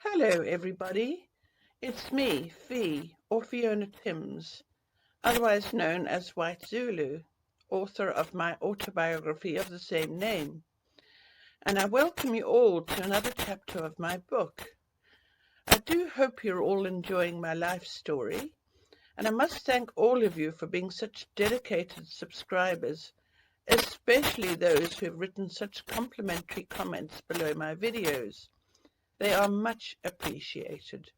Hello everybody, it's me, Fee, or Fiona Timms, otherwise known as White Zulu, author of my autobiography of the same name, and I welcome you all to another chapter of my book. I do hope you're all enjoying my life story, and I must thank all of you for being such dedicated subscribers, especially those who have written such complimentary comments below my videos. They are much appreciated.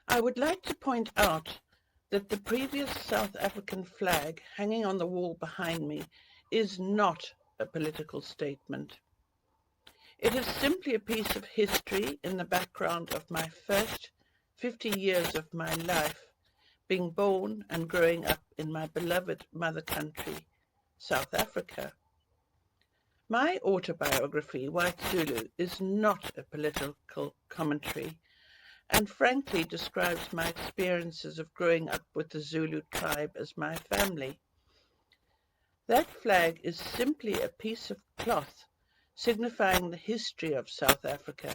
I would like to point out that the previous South African flag hanging on the wall behind me is not a political statement. It is simply a piece of history in the background of my first 50 years of my life, being born and growing up in my beloved mother country, South Africa. My autobiography, White Zulu, is not a political commentary, and frankly describes my experiences of growing up with the Zulu tribe as my family. That flag is simply a piece of cloth signifying the history of South Africa.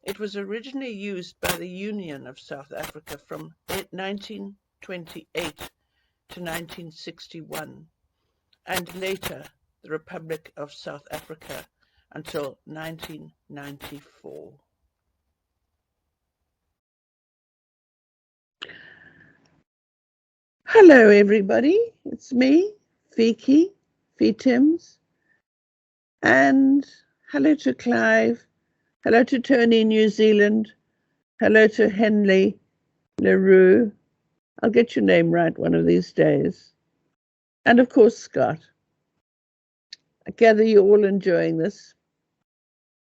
It was originally used by the Union of South Africa from 1928 to 1961, and later the Republic of South Africa until 1994. Hello everybody, it's me, Fee Timms, and hello to Clive, hello to Tony in New Zealand, hello to Henley LaRue, I'll get your name right one of these days, and of course Scott. I gather you're all enjoying this,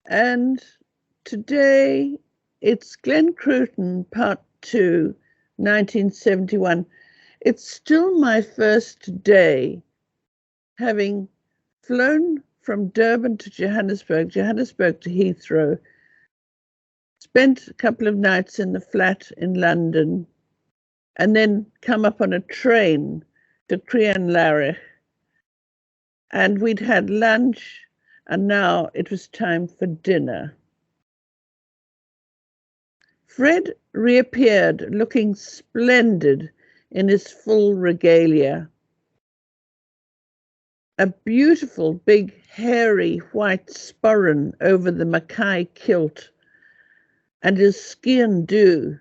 and today it's Glen Cruton Part 2, 1971. It's still my first day having flown from Durban to Johannesburg to Heathrow, spent a couple of nights in the flat in London, and then come up on a train to Crianlarich. And we'd had lunch, and now it was time for dinner. Fred reappeared looking splendid in his full regalia. A beautiful big hairy white sporran over the mackay kilt, and his scian dhu,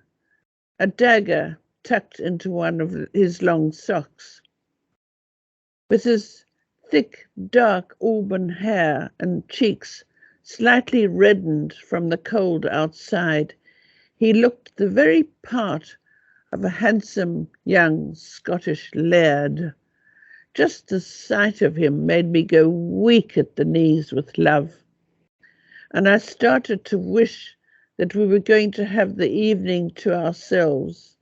a dagger tucked into one of his long socks. With his thick dark auburn hair and cheeks slightly reddened from the cold outside, he looked the very part of a handsome young Scottish laird. Just the sight of him made me go weak at the knees with love, and I started to wish that we were going to have the evening to ourselves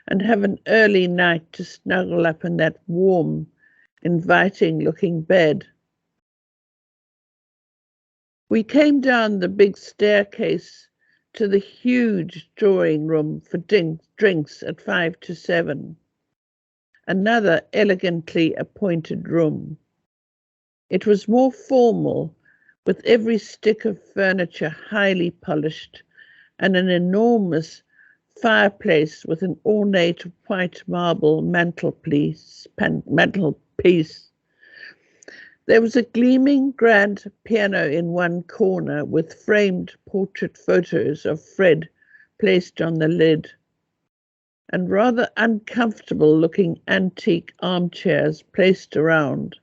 and have an early night to snuggle up in that warm, inviting-looking bed. We came down the big staircase to the huge drawing room for drinks at 5 to 7. Another elegantly appointed room. It was more formal, with every stick of furniture highly polished, and an enormous fireplace with an ornate white marble mantelpiece. There was a gleaming grand piano in one corner with framed portrait photos of Fred placed on the lid, and rather uncomfortable-looking antique armchairs placed around,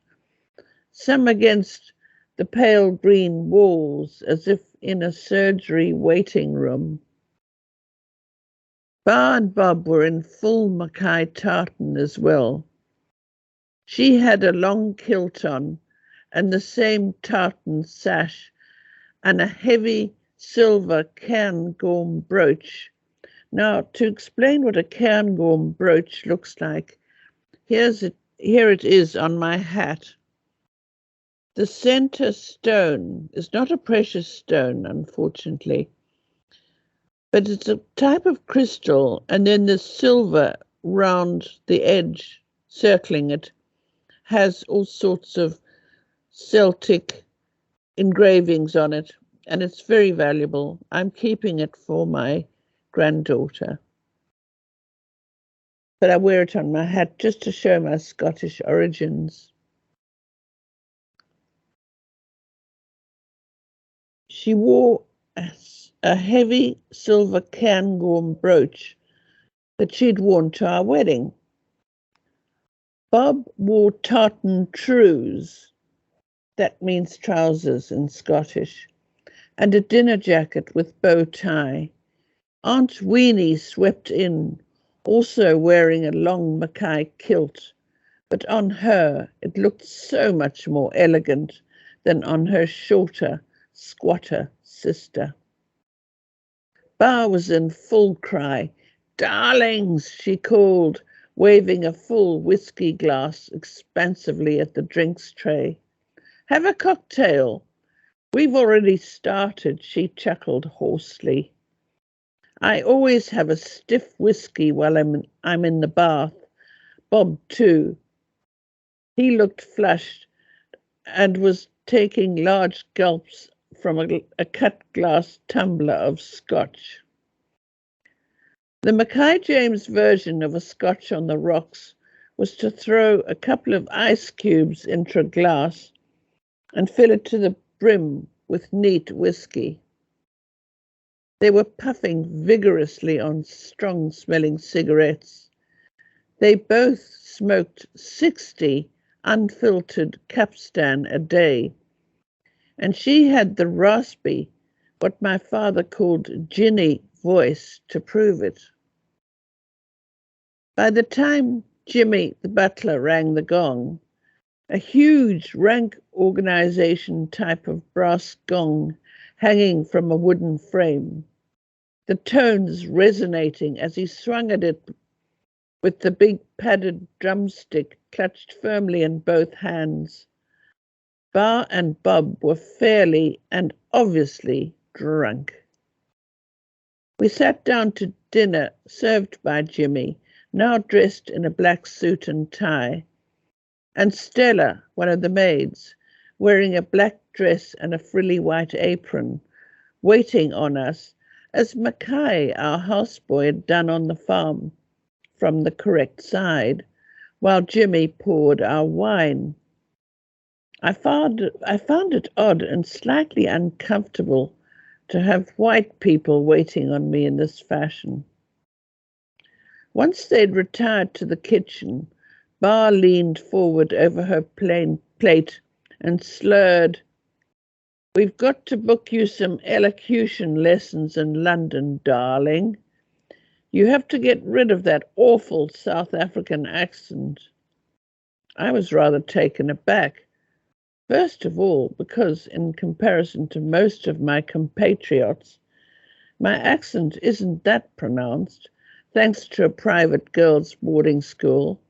some against the pale green walls as if in a surgery waiting room. Ba and Bob were in full mackay tartan as well. She had a long kilt on and the same tartan sash and a heavy silver cairngorm brooch. Now, to explain what a cairngorm brooch looks like, here it is on my hat. The center stone is not a precious stone, unfortunately, but it's a type of crystal, and then the silver round the edge, circling it, has all sorts of Celtic engravings on it, and it's very valuable. I'm keeping it for my granddaughter. But I wear it on my hat just to show my Scottish origins. She wore a heavy silver Cairngorm brooch that she'd worn to our wedding. Bob wore tartan trews, that means trousers in Scottish, and a dinner jacket with bow tie. Aunt Weenie swept in, also wearing a long Mackay kilt, but on her it looked so much more elegant than on her shorter, squatter sister. Bar was in full cry. "Darlings," she called, waving a full whisky glass expansively at the drinks tray. "Have a cocktail." "We've already started," she chuckled hoarsely. "I always have a stiff whisky while I'm in the bath." Bob, too. He looked flushed and was taking large gulps from a cut glass tumbler of scotch. The Mackay James version of a scotch on the rocks was to throw a couple of ice cubes into a glass and fill it to the brim with neat whisky. They were puffing vigorously on strong-smelling cigarettes. They both smoked 60 unfiltered Capstan a day, and she had the raspy, what my father called ginny voice to prove it. By the time Jimmy the butler rang the gong, a huge rank organization type of brass gong hanging from a wooden frame, the tones resonating as he swung at it with the big padded drumstick clutched firmly in both hands. Bar and Bob were fairly and obviously drunk. We sat down to dinner, served by Jimmy, now dressed in a black suit and tie, and Stella, one of the maids, wearing a black dress and a frilly white apron, waiting on us, as Mackay, our houseboy, had done on the farm, from the correct side, while Jimmy poured our wine. I found it odd and slightly uncomfortable to have white people waiting on me in this fashion. Once they'd retired to the kitchen, Bar leaned forward over her plate and slurred, "We've got to book you some elocution lessons in London, darling. You have to get rid of that awful South African accent." I was rather taken aback. First of all, because in comparison to most of my compatriots, my accent isn't that pronounced, thanks to a private girls' boarding school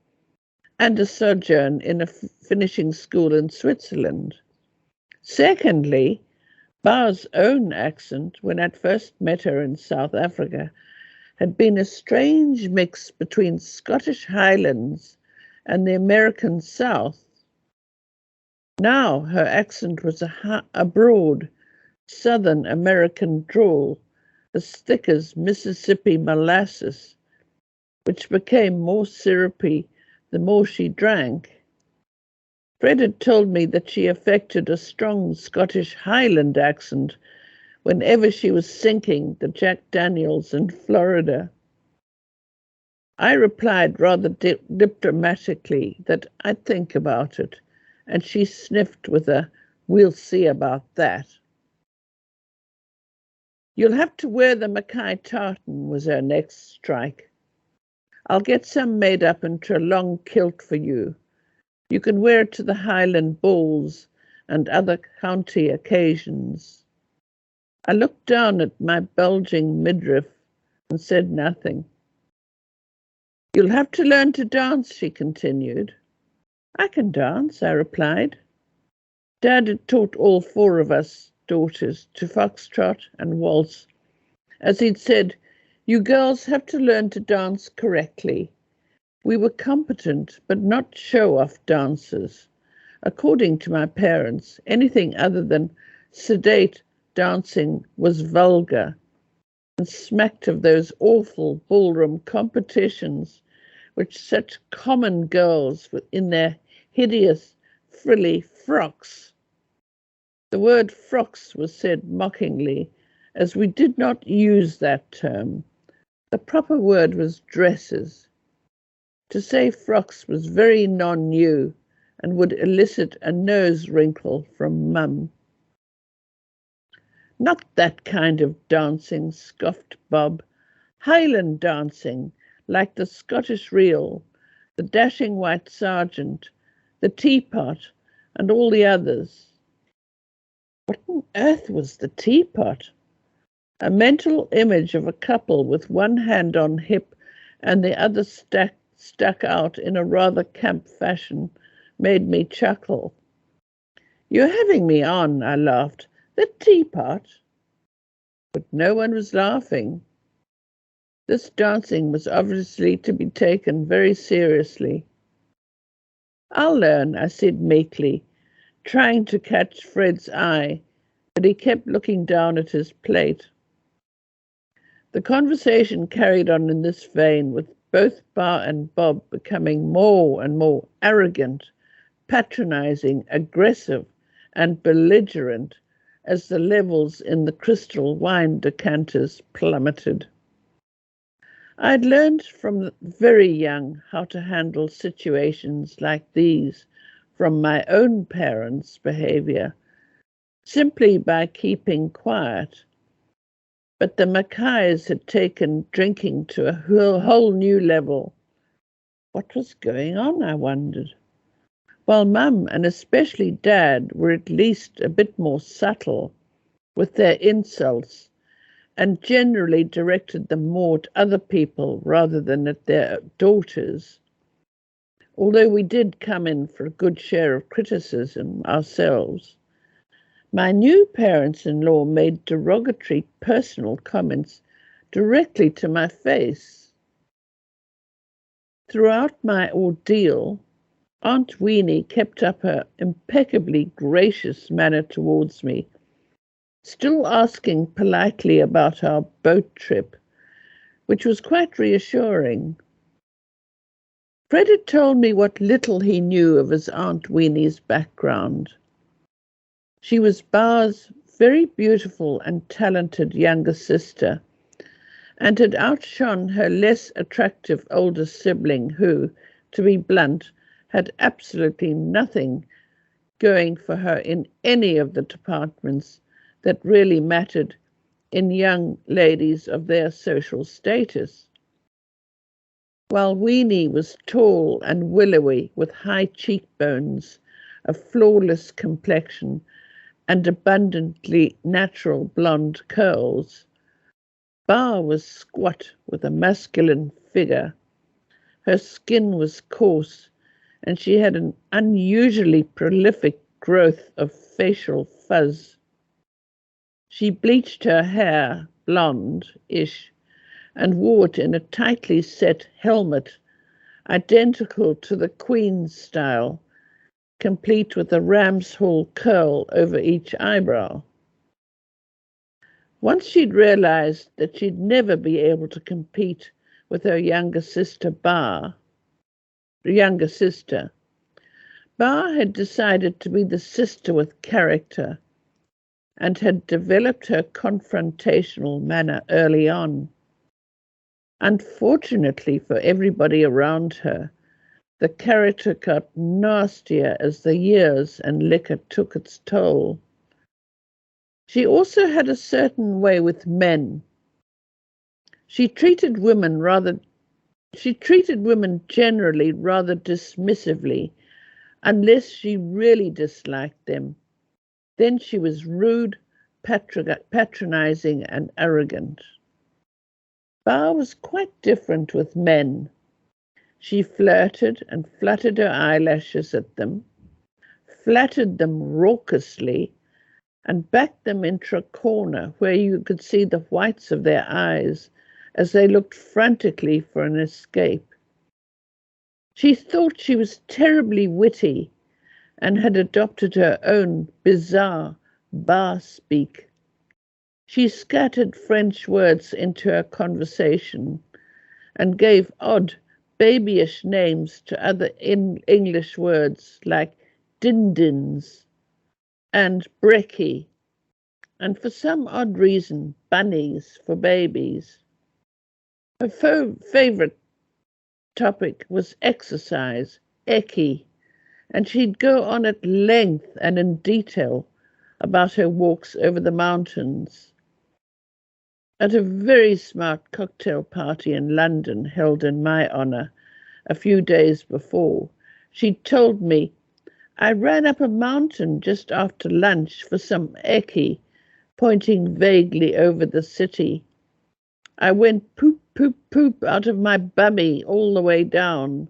and a sojourn in a finishing school in Switzerland. Secondly, Bar's own accent, when I'd first met her in South Africa, had been a strange mix between Scottish Highlands and the American South. Now her accent was a broad, Southern American drawl, as thick as Mississippi molasses, which became more syrupy the more she drank. Fred had told me that she affected a strong Scottish Highland accent whenever she was sinking the Jack Daniels in Florida. I replied rather diplomatically that I'd think about it, and she sniffed with a "we'll see about that." "You'll have to wear the Mackay tartan," was her next strike. "I'll get some made up into a long kilt for you. You can wear it to the Highland balls and other county occasions." I looked down at my bulging midriff and said nothing. "You'll have to learn to dance," she continued. "I can dance," I replied. Dad had taught all four of us daughters to foxtrot and waltz. As he'd said, "You girls have to learn to dance correctly." We were competent but not show-off dancers. According to my parents, anything other than sedate, dancing was vulgar and smacked of those awful ballroom competitions which such common girls in their hideous frilly frocks. The word frocks was said mockingly, as we did not use that term. The proper word was dresses. To say frocks was very non-new and would elicit a nose wrinkle from Mum. Not that kind of dancing, scoffed Bob. Highland dancing, like the Scottish reel, the dashing white sergeant, the teapot, and all the others. What on earth was the teapot? A mental image of a couple with one hand on hip and the other stuck out in a rather camp fashion made me chuckle. You're having me on, I laughed. The teapot? But no one was laughing. This dancing was obviously to be taken very seriously. I'll learn, I said meekly, trying to catch Fred's eye, but he kept looking down at his plate. The conversation carried on in this vein, with both Bar and Bob becoming more and more arrogant, patronizing, aggressive, and belligerent as the levels in the crystal wine decanters plummeted. I'd learned from very young how to handle situations like these from my own parents' behaviour, simply by keeping quiet. But the Mackays had taken drinking to a whole new level. What was going on, I wondered? While Mum, and especially Dad, were at least a bit more subtle with their insults and generally directed them more at other people rather than at their daughters, although we did come in for a good share of criticism ourselves. My new parents-in-law made derogatory personal comments directly to my face. Throughout my ordeal, Aunt Weenie kept up her impeccably gracious manner towards me, still asking politely about our boat trip, which was quite reassuring. Fred had told me what little he knew of his Aunt Weenie's background. She was Bar's very beautiful and talented younger sister, and had outshone her less attractive older sibling who, to be blunt, had absolutely nothing going for her in any of the departments that really mattered in young ladies of their social status. While Weenie was tall and willowy with high cheekbones, a flawless complexion, and abundantly natural blonde curls, Bar was squat with a masculine figure. Her skin was coarse, and she had an unusually prolific growth of facial fuzz. She bleached her hair blonde-ish and wore it in a tightly set helmet, identical to the Queen's style, complete with a ram's horn curl over each eyebrow. Once she'd realized that she'd never be able to compete with her younger sister, Bar, had decided to be the sister with character and had developed her confrontational manner early on. Unfortunately for everybody around her, the character got nastier as the years and liquor took its toll. She also had a certain way with men. She treated women generally rather dismissively, unless she really disliked them. Then she was rude, patronizing, and arrogant. Bar was quite different with men. She flirted and fluttered her eyelashes at them, flattered them raucously, and backed them into a corner where you could see the whites of their eyes as they looked frantically for an escape. She thought she was terribly witty and had adopted her own bizarre bar speak. She scattered French words into her conversation and gave odd, babyish names to other English words like dindins and brekkie, and for some odd reason, bunnies for babies. Her favourite topic was exercise, eckie, and she'd go on at length and in detail about her walks over the mountains. At a very smart cocktail party in London held in my honour a few days before, she told me, "I ran up a mountain just after lunch for some eckie," pointing vaguely over the city. "I went poop, poop, poop out of my bummy all the way down,"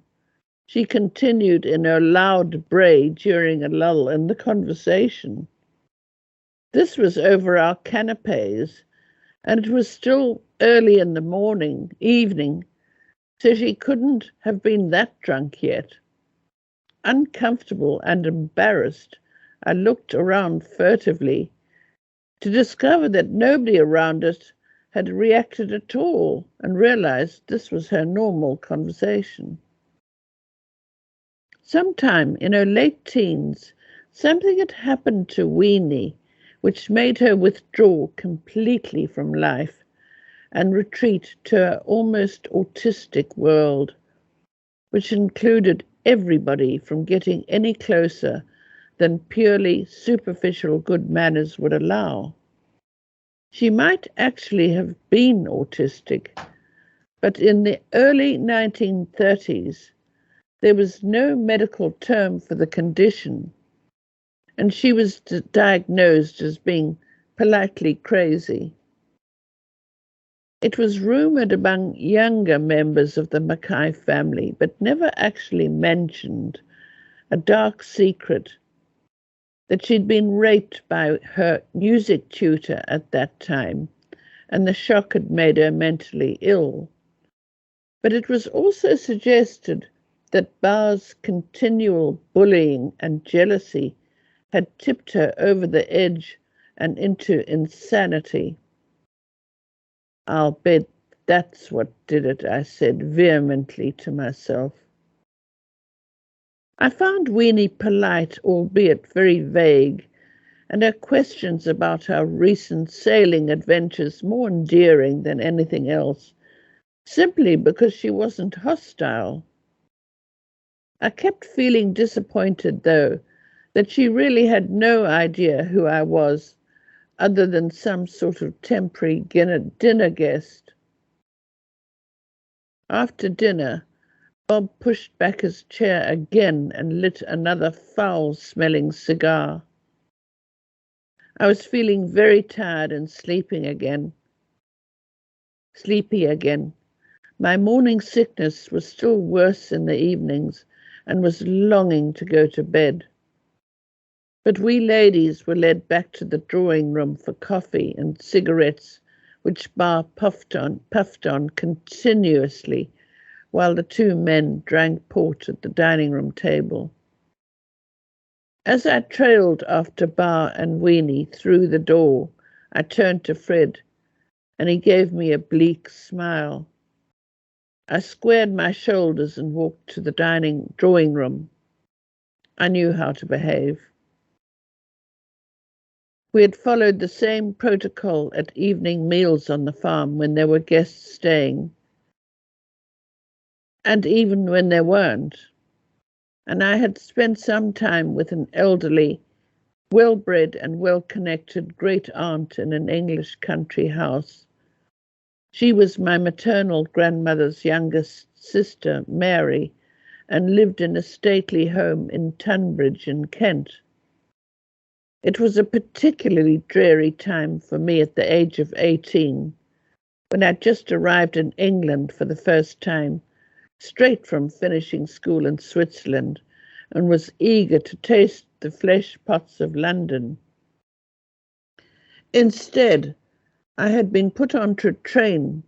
she continued in her loud bray during a lull in the conversation. This was over our canapes, and it was still early in the evening, so she couldn't have been that drunk yet. Uncomfortable and embarrassed, I looked around furtively to discover that nobody around us had reacted at all and realized this was her normal conversation. Sometime in her late teens, something had happened to Weenie which made her withdraw completely from life and retreat to her almost autistic world, which included everybody from getting any closer than purely superficial good manners would allow. She might actually have been autistic, but in the early 1930s, there was no medical term for the condition, and she was diagnosed as being politely crazy. It was rumoured among younger members of the Mackay family, but never actually mentioned, a dark secret, that she'd been raped by her music tutor at that time, and the shock had made her mentally ill. But it was also suggested that Ba's continual bullying and jealousy had tipped her over the edge and into insanity. "I'll bet that's what did it," I said vehemently to myself. I found Weenie polite, albeit very vague, and her questions about our recent sailing adventures more endearing than anything else, simply because she wasn't hostile. I kept feeling disappointed, though, that she really had no idea who I was, other than some sort of temporary dinner guest. After dinner, Bob pushed back his chair again and lit another foul-smelling cigar. I was feeling very tired and sleepy again. My morning sickness was still worse in the evenings and was longing to go to bed. But we ladies were led back to the drawing room for coffee and cigarettes, which Ba puffed on continuously, while the two men drank port at the dining room table. As I trailed after Ba and Weenie through the door, I turned to Fred, and he gave me a bleak smile. I squared my shoulders and walked to the drawing room. I knew how to behave. We had followed the same protocol at evening meals on the farm when there were guests staying, and even when there weren't. And I had spent some time with an elderly, well-bred and well-connected great aunt in an English country house. She was my maternal grandmother's youngest sister, Mary, and lived in a stately home in Tunbridge in Kent. It was a particularly dreary time for me at the age of 18, when I'd just arrived in England for the first time, straight from finishing school in Switzerland, and was eager to taste the flesh pots of London. Instead, I had been put onto a train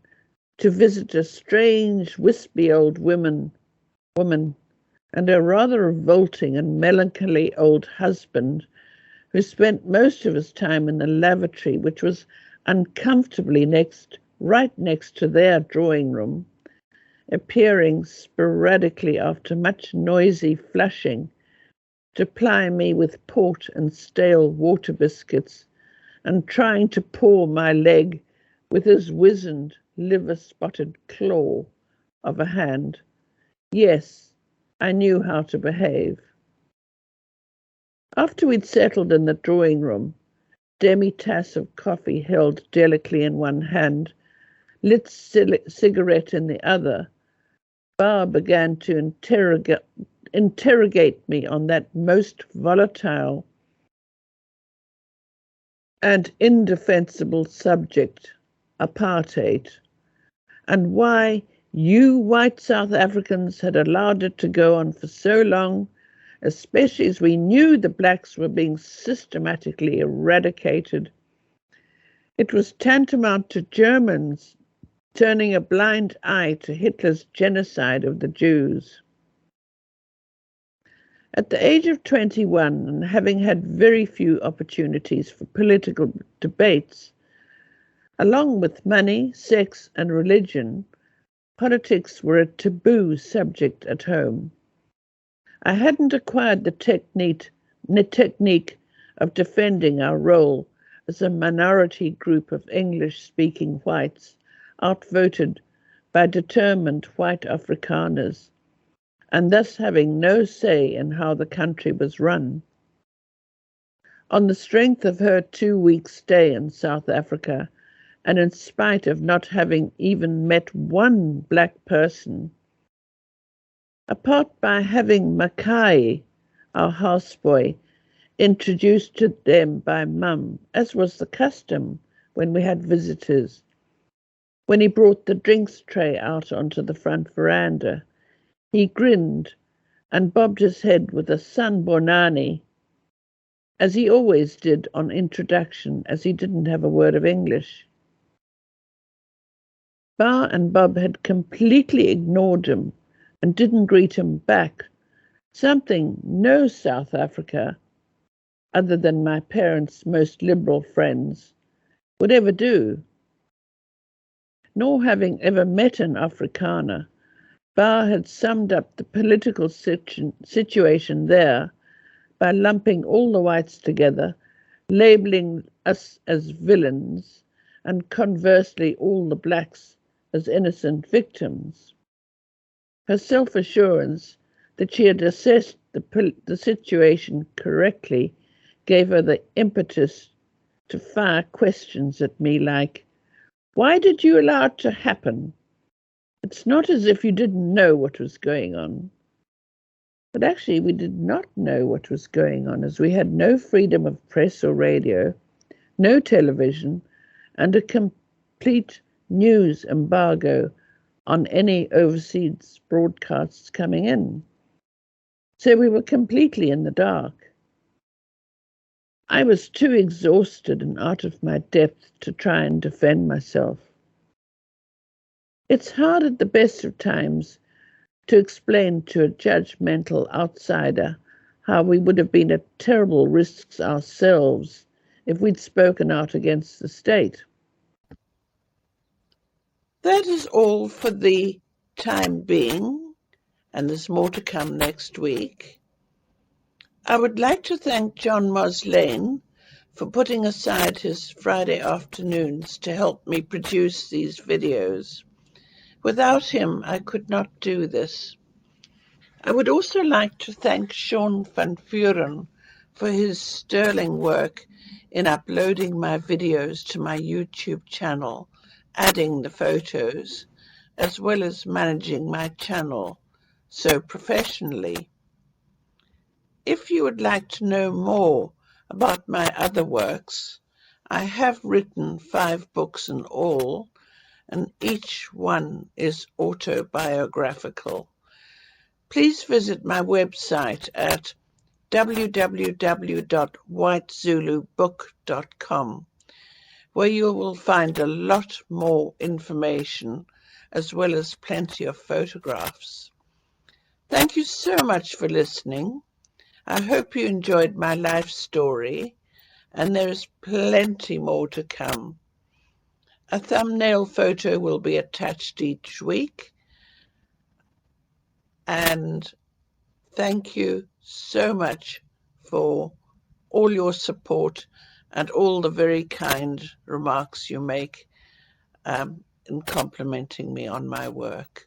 to visit a strange, wispy old woman and a rather revolting and melancholy old husband who spent most of his time in the lavatory, which was uncomfortably right next to their drawing room, appearing sporadically after much noisy flushing to ply me with port and stale water biscuits, and trying to paw my leg with his wizened, liver-spotted claw of a hand. Yes, I knew how to behave. After we'd settled in the drawing room, demi-tasse of coffee held delicately in one hand, lit cigarette in the other, Bar began to interrogate me on that most volatile and indefensible subject, apartheid, and why you white South Africans had allowed it to go on for so long, especially as we knew the blacks were being systematically eradicated. It was tantamount to Germans turning a blind eye to Hitler's genocide of the Jews. At the age of 21, and having had very few opportunities for political debates, along with money, sex, and religion, politics were a taboo subject at home. I hadn't acquired the technique of defending our role as a minority group of English-speaking whites, outvoted by determined white Afrikaners, and thus having no say in how the country was run. On the strength of her 2-week stay in South Africa, and in spite of not having even met one black person, apart by having Makai, our houseboy, introduced to them by Mum, as was the custom when we had visitors, when he brought the drinks tray out onto the front veranda, he grinned and bobbed his head with a sanbonani, as he always did on introduction, as he didn't have a word of English. Bar and Bob had completely ignored him and didn't greet him back, something no South Africa, other than my parents' most liberal friends, would ever do. Nor having ever met an Afrikaner, Bar had summed up the political situation there by lumping all the whites together, labelling us as villains, and conversely all the blacks as innocent victims. Her self-assurance that she had assessed the situation correctly gave her the impetus to fire questions at me like, "Why did you allow it to happen? It's not as if you didn't know what was going on." But actually, we did not know what was going on, as we had no freedom of press or radio, no television, and a complete news embargo on any overseas broadcasts coming in. So we were completely in the dark. I was too exhausted and out of my depth to try and defend myself. It's hard at the best of times to explain to a judgmental outsider how we would have been at terrible risks ourselves if we'd spoken out against the state. That is all for the time being, and there's more to come next week. I would like to thank John Moslane for putting aside his Friday afternoons to help me produce these videos. Without him, I could not do this. I would also like to thank Sean van Vuren for his sterling work in uploading my videos to my YouTube channel, adding the photos, as well as managing my channel so professionally. If you would like to know more about my other works, I have written 5 books in all, and each one is autobiographical. Please visit my website at www.whitezulubook.com, where you will find a lot more information as well as plenty of photographs. Thank you so much for listening. I hope you enjoyed my life story, and there is plenty more to come. A thumbnail photo will be attached each week. And thank you so much for all your support and all the very kind remarks you make in complimenting me on my work.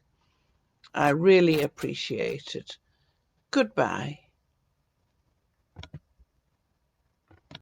I really appreciate it. Goodbye.